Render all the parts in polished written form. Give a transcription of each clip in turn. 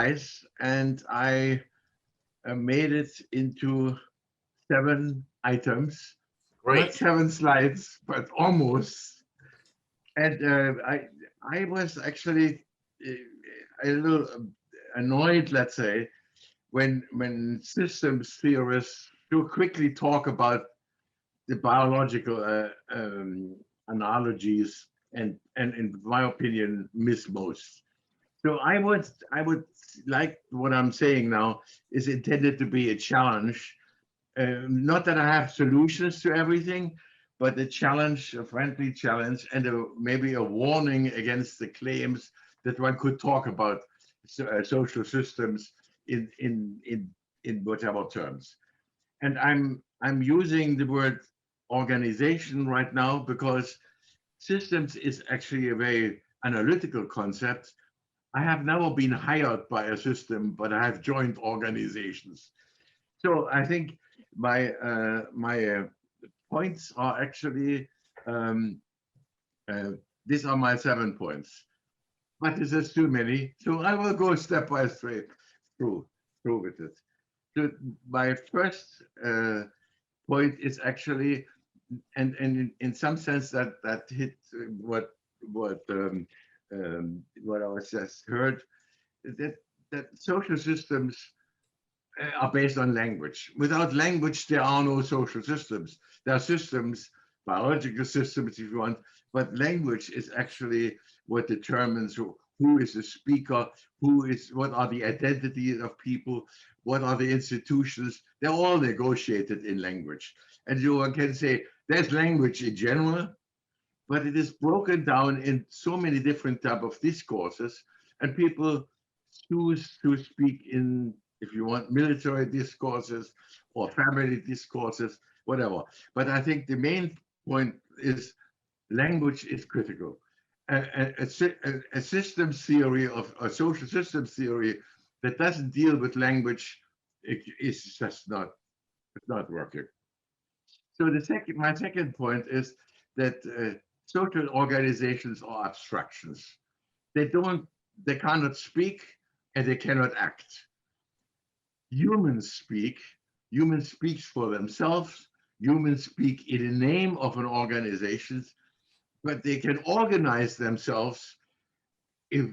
device, and I made it into 7 items, not Great. 7 slides, but almost. And I was actually a little annoyed, let's say, when systems theorists so quickly talk about the biological analogies and in my opinion miss most. So I would like what I'm saying now is intended to be a challenge. Not that I have solutions to everything, but a challenge, a friendly challenge, and maybe a warning against the claims that one could talk about social systems in in in in whatever terms. And I'm using the word organization right now because systems is actually a very analytical concept. I have never been hired by a system, but I have joined organizations. So I think my points are actually um, uh, these are my 7 points, but this is too many. So I will go step by step through through with it. So my first point is actually, and in some sense that hit what what I was just heard, that that social systems are based on language. Without language, there are no social systems. There are systems, biological systems, if you want, but language is actually what determines who is the speaker, who is, what are the identities of people, what are the institutions. They're all negotiated in language. And you can say there's language in general, but it is broken down in so many different type of discourses, and people choose to speak in, if you want, military discourses or family discourses, whatever. But I think the main point is language is critical. A systems theory of a social systems theory that doesn't deal with language is just not, it's not working. So my second point is that social organizations are abstractions. They don't, they cannot speak and they cannot act. Humans speak, humans speak for themselves, humans speak in the name of an organization, but they can organize themselves if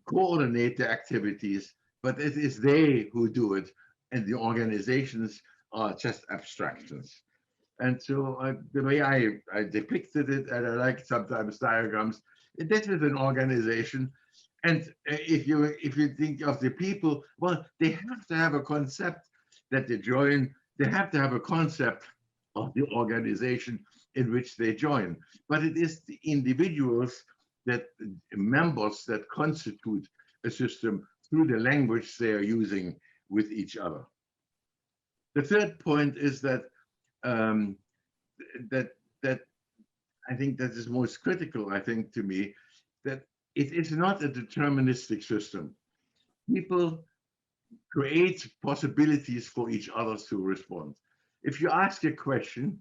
coordinate the activities, but it is they who do it, and the organizations are just abstractions. And so the way I depicted it, and I like sometimes diagrams, this is an organization. And if you think of the people, well, they have to have a concept that they join. They have to have a concept of the organization in which they join. But it is the individuals that members that constitute a system through the language they are using with each other. The third point is that um, that that I think that is most critical, I think, to me, that it is not a deterministic system. People create possibilities for each other to respond. If you ask a question,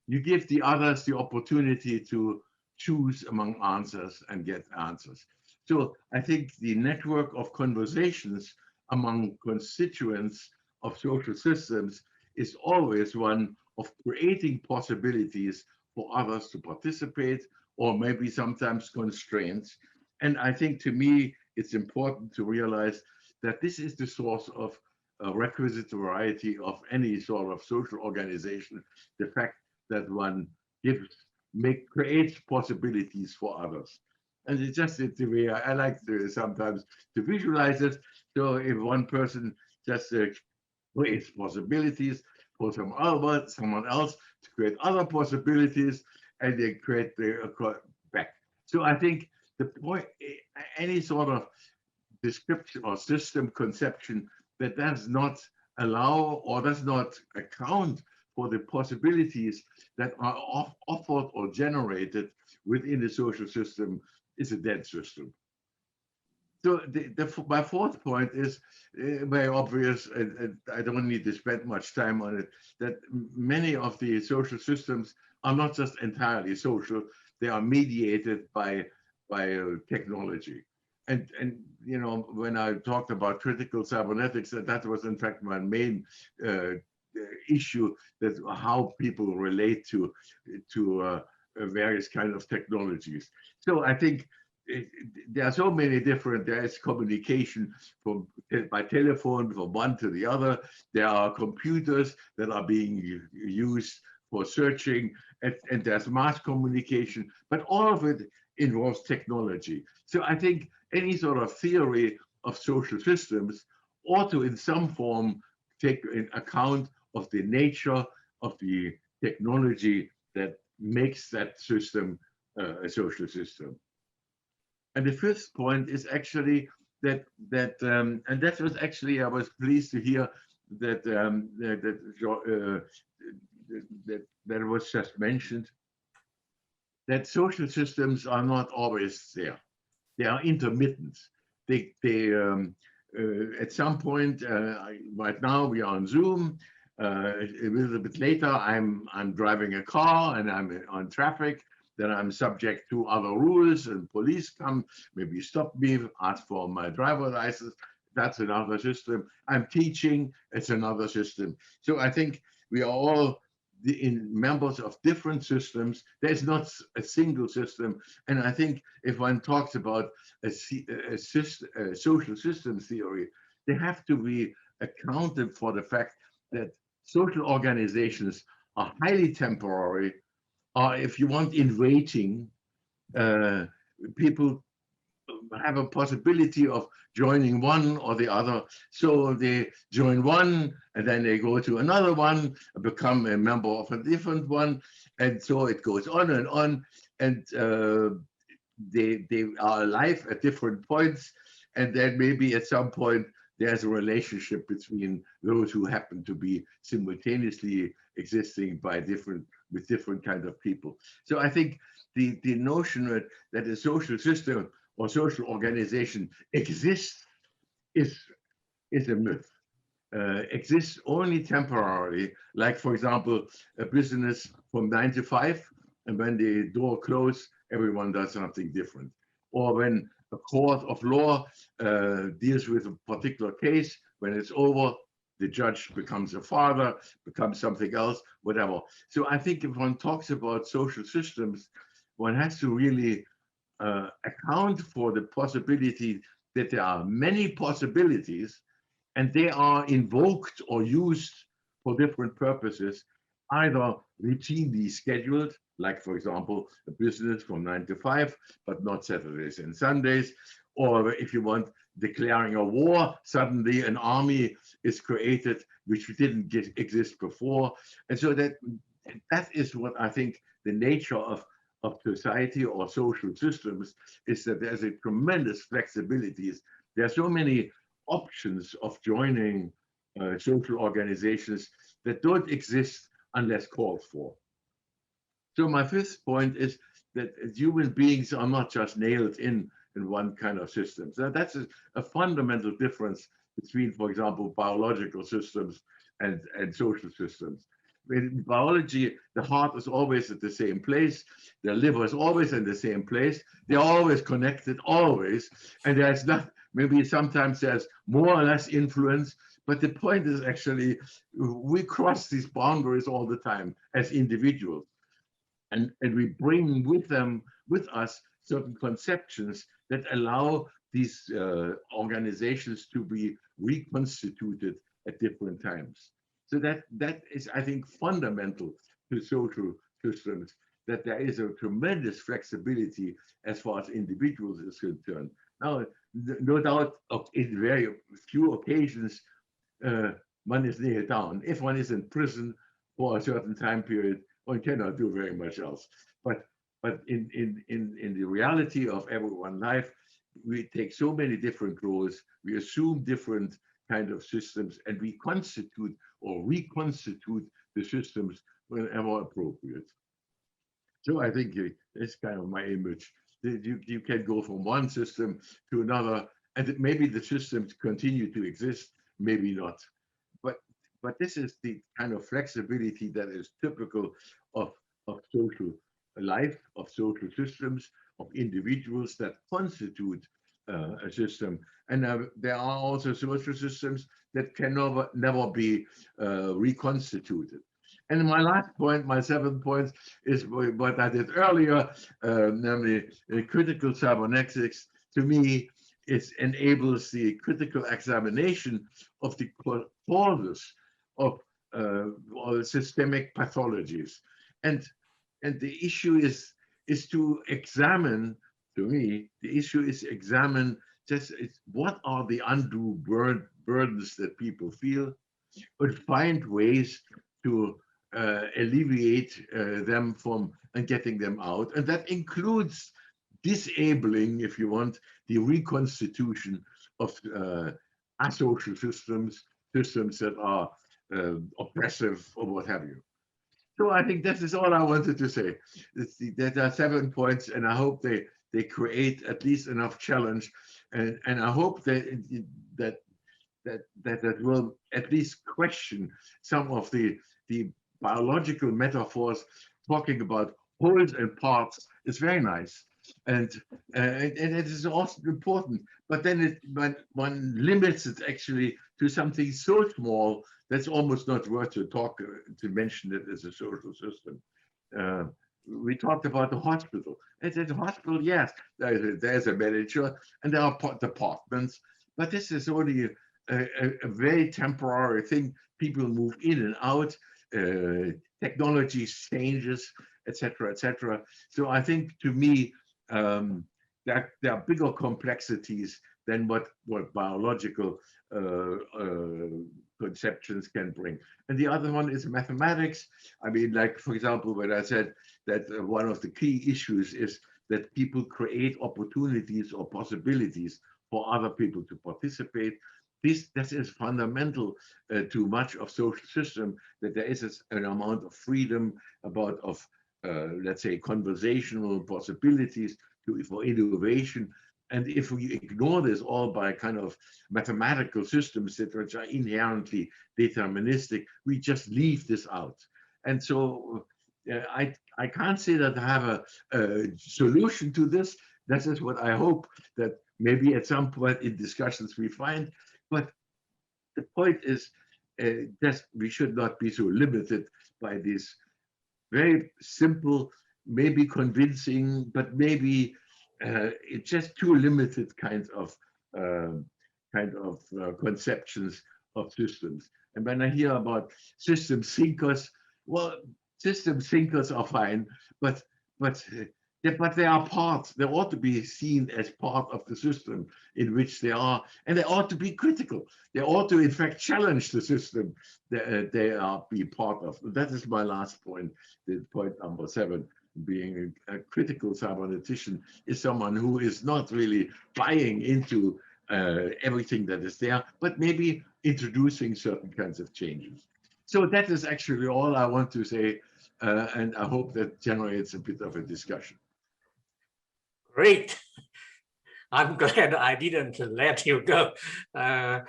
you give the others the opportunity to choose among answers and get answers. So I think the network of conversations among constituents of social systems is always one of creating possibilities for others to participate, or maybe sometimes constraints. And I think, to me, it's important to realize that this is the source of a requisite variety of any sort of social organization, the fact that one gives, creates possibilities for others. And it's just the way I like to sometimes to visualize it. So if one person just creates possibilities for someone else to create other possibilities, and they create the back. So I think the point, any sort of description or system conception that does not allow or does not account for the possibilities that are offered or generated within the social system is a dead system. So my fourth point is very obvious, and I don't need to spend much time on it, that many of the social systems are not just entirely social, they are mediated by technology. and when I talked about critical cybernetics, that was in fact my main uh, issue, that how people relate to various kind of technologies. So I think it, there are so many different. There is communication from by telephone from one to the other. There are computers that are being used for searching, and there's mass communication. But all of it involves technology. So I think any sort of theory of social systems ought to, in some form, take in account of the nature of the technology that makes that system a social system. And the fifth point is actually and that was actually, I was pleased to hear that that was just mentioned, that social systems are not always there. They are intermittent. At some point, right now we are on Zoom. A little bit later, I'm driving a car and I'm on traffic. Then I'm subject to other rules, and police come, maybe stop me, ask for my driver license. That's another system. I'm teaching. It's another system. So I think we are all in members of different systems. There's not a single system. And I think if one talks about a social system theory, they have to be accounted for the fact that social organizations are highly temporary, or if you want, in waiting. Uh, People have a possibility of joining one or the other. So they join one and then they go to another one, become a member of a different one. And so it goes on and on. And they are alive at different points. And then maybe at some point, there's a relationship between those who happen to be simultaneously existing with different kind of people. So I think the notion that a social system or social organization exists is a myth. Exists only temporarily, like for example, a business from 9 to 5, and when the door closes, everyone does something different. Or when a court of law deals with a particular case, when it's over, the judge becomes a father, becomes something else, whatever. So I think if one talks about social systems, one has to really account for the possibility that there are many possibilities, and they are invoked or used for different purposes, either routinely scheduled, like for example, a business from 9 to 5, but not Saturdays and Sundays, or if you want, declaring a war, suddenly an army is created which didn't exist before. And so that is what I think the nature of society or social systems is, that there's a tremendous flexibilities. There are so many options of joining social organizations that don't exist unless called for. So my fifth point is that human beings are not just nailed in one kind of system. So that's a fundamental difference between, for example, biological systems and social systems. In biology, the heart is always at the same place, the liver is always in the same place, they're always connected, always, and there's not, maybe sometimes there's more or less influence, but the point is actually we cross these boundaries all the time as individuals, and we bring with us certain conceptions that allow these organizations to be reconstituted at different times. So that is, I think, fundamental to social systems, that there is a tremendous flexibility as far as individuals is concerned. Now, no doubt, in very few occasions, one is nailed down. If one is in prison for a certain time period, one cannot do very much else. But in the reality of everyone's life, we take so many different roles, we assume different kind of systems, and we constitute or reconstitute the systems whenever appropriate. So I think it's kind of my image. You can go from one system to another, and maybe the systems continue to exist, maybe not. But but this is the kind of flexibility that is typical of social life, of social systems, of individuals that constitute a system. And there are also social systems that can never be reconstituted. And my last point, my 7th point, is what I did earlier, namely critical cybernetics. To me, it enables the critical examination of the causes of systemic pathologies. And the issue is to examine, to me, the issue is examine just what are the undue burdens that people feel, but find ways to alleviate them from and getting them out. And that includes disabling, if you want, the reconstitution of asocial systems that are oppressive or what have you. So I think that is all I wanted to say. There are 7 points, and I hope they create at least enough challenge, and I hope that will at least question some of the biological metaphors. Talking about wholes and parts is very nice, and it is also important. But then when one limits it actually to something so small, that's almost not worth to mention it as a social system. We talked about the hospital. At the hospital, yes, there's a manager and there are departments, but this is only a very temporary thing. People move in and out, technology changes, etc., etc. So I think, to me, that there are bigger complexities than what biological conceptions can bring. And the other one is mathematics. I mean, like, for example, when I said that one of the key issues is that people create opportunities or possibilities for other people to participate. This is fundamental to much of social system, that there is an amount of freedom, let's say, conversational possibilities for innovation. And if we ignore this all by kind of mathematical systems which are inherently deterministic, we just leave this out. And so I can't say that I have a solution to this. That is what I hope that maybe at some point in discussions we find. But the point is that we should not be so limited by these very simple, maybe convincing, but maybe it's just too limited kinds of conceptions of systems. And when I hear about system thinkers, well, system thinkers are fine, but they are parts. They ought to be seen as part of the system in which they are, and they ought to be critical. They ought to, in fact, challenge the system that they are be part of. That is my last point. The point number 7. Being a critical cybernetician is someone who is not really buying into everything that is there, but maybe introducing certain kinds of changes. So that is actually all I want to say, and I hope that generates a bit of a discussion. Great. I'm glad I didn't let you go. I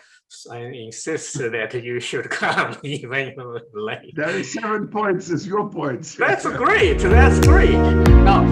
insist that you should come even late. There is 7 points, it's your points. That's great. That's great. Now,